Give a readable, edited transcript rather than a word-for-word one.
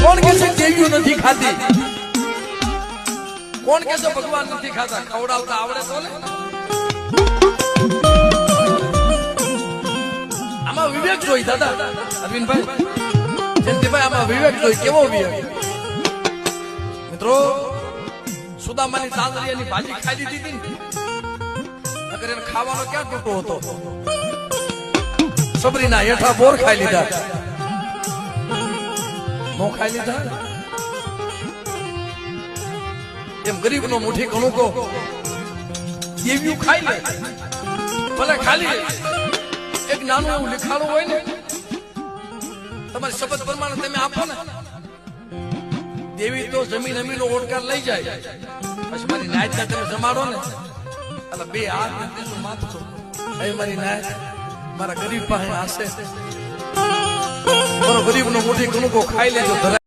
કોણ કે છે દેવીઓ નથી ખાતી? કોણ કે છે ભગવાન નથી ખાતા? ખવડાવતા આવડે તો ને. આમાં વિવેક જોઈ દાદા અરવિંદભાઈ, જયંતિભાઈ, આમાં વિવેક જોઈ. કેવો વિવેક મિત્રો? સુદામાની તાંદરિયાની ભાજી ખાઈ લીધી હતી ને, નકર એને ખાવાનો ક્યાં ટૂંકો હતો? સબરીના હેઠા બોર ખાઈ લીધા, નો ખાઈ લીધા. એમ ગરીબનો મુઠ્ઠી કણુકો દેવ્યું ખાઈ લે, ભલે ખાલી એક નાનું એવું લીખાણું હોય ને, તમારી શપથ પ્રમાણે તમે આપો ને, દેવી તો જમીન અમીનો ઓડકાર લઈ જાય. પછી મારી નાયતના તમે જમાડો ને, એટલે બે હાથ માથું મારી નાયત મારા ગરીબ પાસે હશે. ગરીબ નો મોટી કણુકો ખાઈ લેજો.